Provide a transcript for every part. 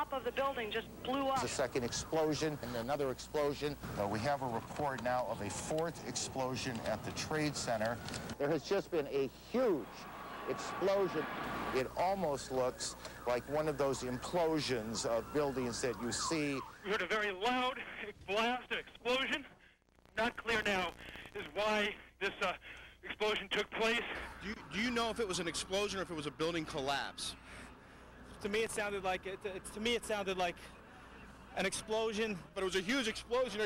top of the building just blew up. The second explosion and another explosion. We have a report now of a fourth explosion at the Trade Center. There has just been a huge explosion. It almost looks like one of those implosions of buildings that you see. We heard a very loud blast, an explosion. Not clear now is why this explosion took place. Do you know if it was an explosion or if it was a building collapse? To me, it sounded like an explosion. But it was a huge explosion.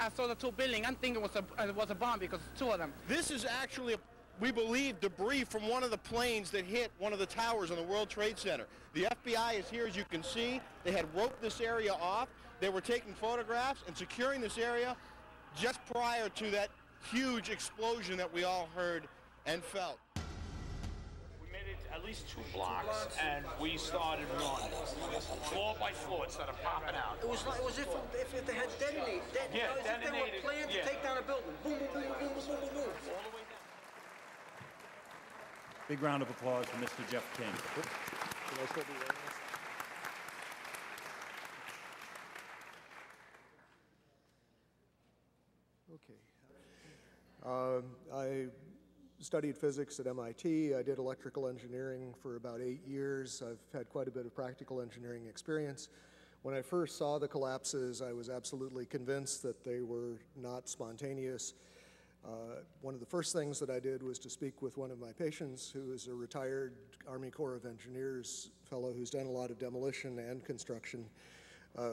I saw the two buildings. I'm thinking it was a bomb because two of them. This is actually, we believe, debris from one of the planes that hit one of the towers on the World Trade Center. The FBI is here, as you can see. They had roped this area off. They were taking photographs and securing this area just prior to that huge explosion that we all heard and felt. We made it at least 2 blocks, and we started running. Floor by floor, it started popping out. It was like, it was if they had detonated. Yeah, as if they were planned to take down a building. Boom, boom, boom, boom, boom, boom, boom, boom. All the way down. Big round of applause for Mr. Jeff King. Can I still be wearing this? Okay. I studied physics at MIT. I did electrical engineering for about 8 years. I've had quite a bit of practical engineering experience. When I first saw the collapses, I was absolutely convinced that they were not spontaneous. One of the first things that I did was to speak with one of my patients, who is a retired Army Corps of Engineers fellow who's done a lot of demolition and construction.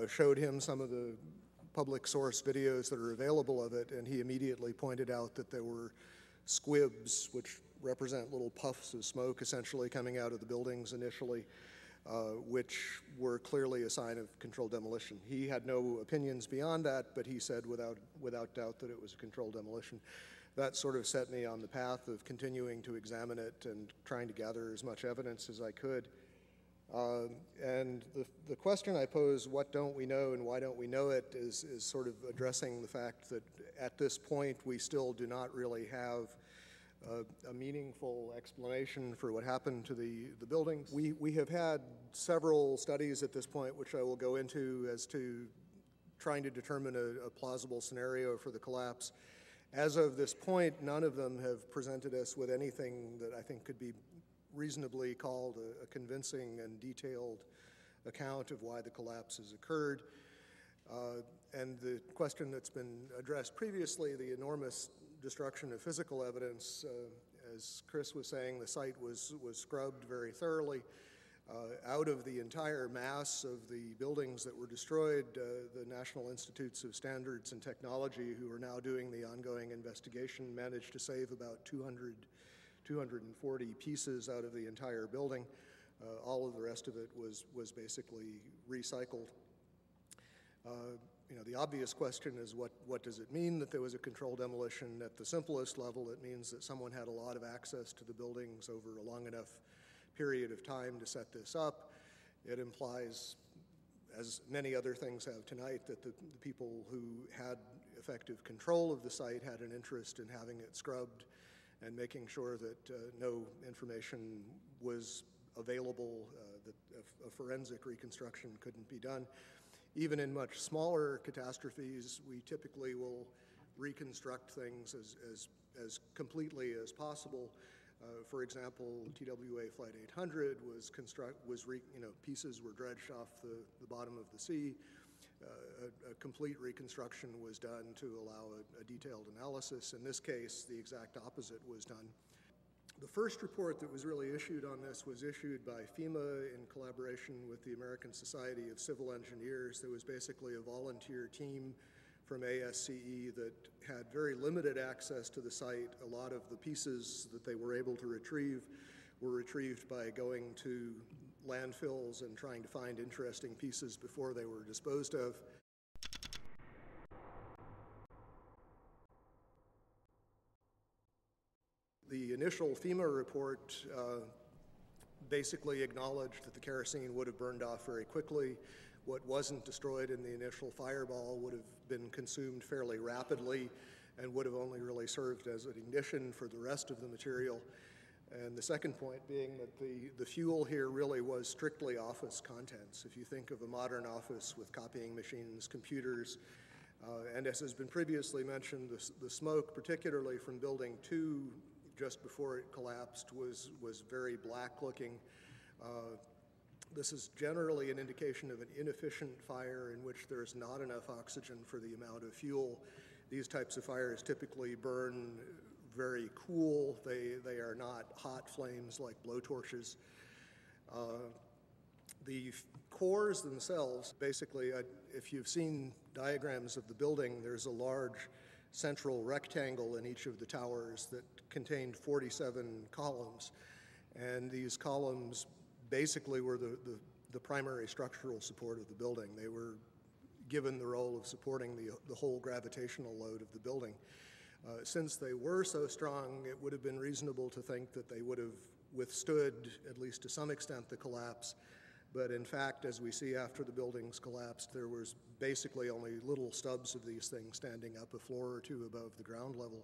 Showed him some of the public source videos that are available of it, and he immediately pointed out that there were squibs, which represent little puffs of smoke essentially coming out of the buildings initially, which were clearly a sign of controlled demolition. He had no opinions beyond that, but he said without doubt that it was a controlled demolition. That sort of set me on the path of continuing to examine it and trying to gather as much evidence as I could. And the question I pose, what don't we know and why don't we know it, is sort of addressing the fact that at this point we still do not really have a meaningful explanation for what happened to the buildings. We have had several studies at this point, which I will go into, as to trying to determine a plausible scenario for the collapse. As of this point, none of them have presented us with anything that I think could be reasonably called a convincing and detailed account of why the collapse has occurred. And the question that's been addressed previously, the enormous destruction of physical evidence, as Chris was saying, the site was scrubbed very thoroughly. Out of the entire mass of the buildings that were destroyed, the National Institutes of Standards and Technology, who are now doing the ongoing investigation, managed to save about 240 pieces out of the entire building. All of the rest of it was basically recycled. The obvious question is what does it mean that there was a controlled demolition? At the simplest level, it means that someone had a lot of access to the buildings over a long enough period of time to set this up. It implies, as many other things have tonight, that the people who had effective control of the site had an interest in having it scrubbed and making sure that no information was available, that a forensic reconstruction couldn't be done. Even in much smaller catastrophes, we typically will reconstruct things as completely as possible. For example, TWA Flight 800 pieces were dredged off the bottom of the sea. A complete reconstruction was done to allow a detailed analysis. In this case, the exact opposite was done. The first report that was really issued on this was issued by FEMA in collaboration with the American Society of Civil Engineers. There was basically a volunteer team from ASCE that had very limited access to the site. A lot of the pieces that they were able to retrieve were retrieved by going to landfills and trying to find interesting pieces before they were disposed of. The initial FEMA report basically acknowledged that the kerosene would have burned off very quickly. What wasn't destroyed in the initial fireball would have been consumed fairly rapidly and would have only really served as an ignition for the rest of the material. And the second point being that the fuel here really was strictly office contents. If you think of a modern office with copying machines, computers, and as has been previously mentioned, the smoke, particularly from Building 2, just before it collapsed, was very black looking. This is generally an indication of an inefficient fire in which there's not enough oxygen for the amount of fuel. These types of fires typically burn very cool. They are not hot flames like blowtorches. The cores themselves, basically, if you've seen diagrams of the building, there's a large central rectangle in each of the towers that contained 47 columns. And these columns basically were the primary structural support of the building. They were given the role of supporting the whole gravitational load of the building. Since they were so strong, it would have been reasonable to think that they would have withstood, at least to some extent, the collapse. But in fact, as we see after the buildings collapsed, there was basically only little stubs of these things standing up a floor or two above the ground level.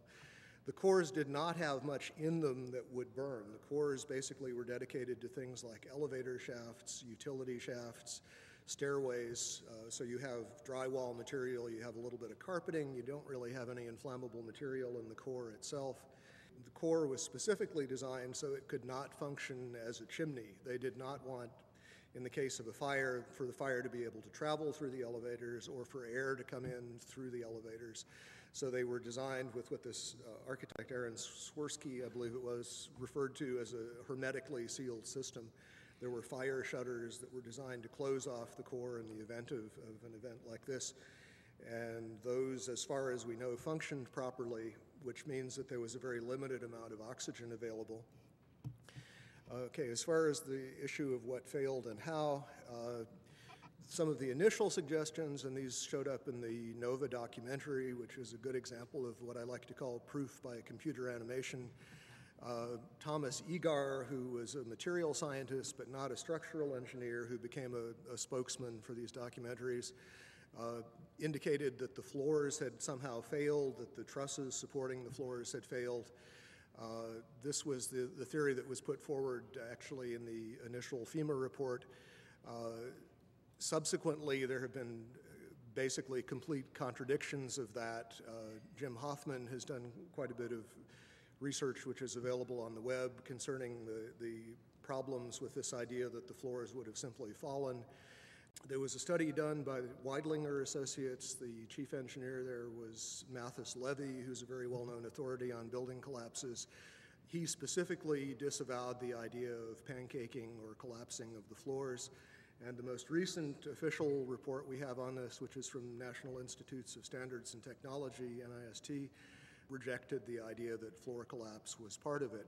The cores did not have much in them that would burn. The cores basically were dedicated to things like elevator shafts, utility shafts, stairways. So you have drywall material, you have a little bit of carpeting, you don't really have any inflammable material in the core itself. The core was specifically designed so it could not function as a chimney. They did not want, in the case of a fire, for the fire to be able to travel through the elevators or for air to come in through the elevators. So they were designed with what this architect, Aaron Swirsky, I believe it was, referred to as a hermetically sealed system. There were fire shutters that were designed to close off the core in the event of an event like this. And those, as far as we know, functioned properly, which means that there was a very limited amount of oxygen available. Okay, as far as the issue of what failed and how, some of the initial suggestions, and these showed up in the Nova documentary, which is a good example of what I like to call proof by computer animation. Thomas Egar, who was a material scientist but not a structural engineer, who became a spokesman for these documentaries, indicated that the floors had somehow failed, that the trusses supporting the floors had failed. This was the theory that was put forward actually in the initial FEMA report. Subsequently, there have been basically complete contradictions of that. Jim Hoffman has done quite a bit of research which is available on the web concerning the problems with this idea that the floors would have simply fallen. There was a study done by Weidlinger Associates. The chief engineer there was Mathis Levy, who's a very well-known authority on building collapses. He specifically disavowed the idea of pancaking or collapsing of the floors. And the most recent official report we have on this, which is from National Institutes of Standards and Technology, NIST, rejected the idea that floor collapse was part of it.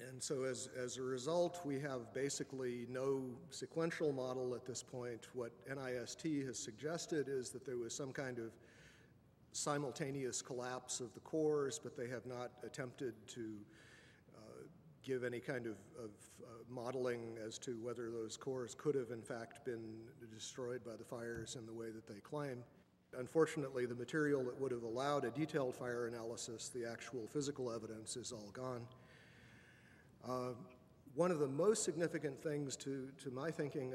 And so as a result, we have basically no sequential model at this point. What NIST has suggested is that there was some kind of simultaneous collapse of the cores, but they have not attempted to give any kind of modeling as to whether those cores could have in fact been destroyed by the fires in the way that they claim. Unfortunately, the material that would have allowed a detailed fire analysis, the actual physical evidence, is all gone. One of the most significant things to my thinking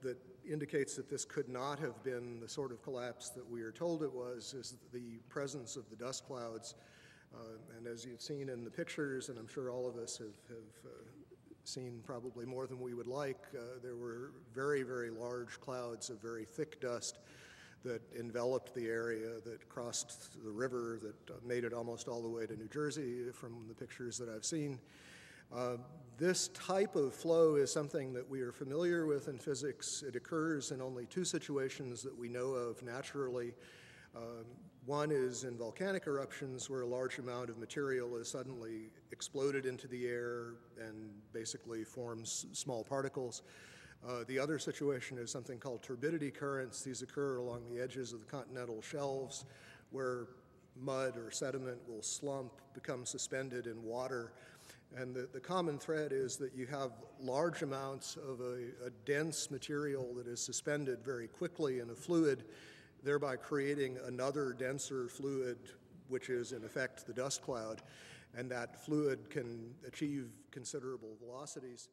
that indicates that this could not have been the sort of collapse that we are told it was is the presence of the dust clouds. And as you've seen in the pictures, and I'm sure all of us have seen probably more than we would like, there were very, very large clouds of very thick dust that enveloped the area, that crossed the river, that made it almost all the way to New Jersey from the pictures that I've seen. This type of flow is something that we are familiar with in physics. It occurs in only two situations that we know of naturally. One is in volcanic eruptions where a large amount of material is suddenly exploded into the air and basically forms small particles. The other situation is something called turbidity currents. These occur along the edges of the continental shelves where mud or sediment will slump, become suspended in water. And the common thread is that you have large amounts of a dense material that is suspended very quickly in a fluid, thereby creating another denser fluid, which is in effect the dust cloud. and that fluid can achieve considerable velocities.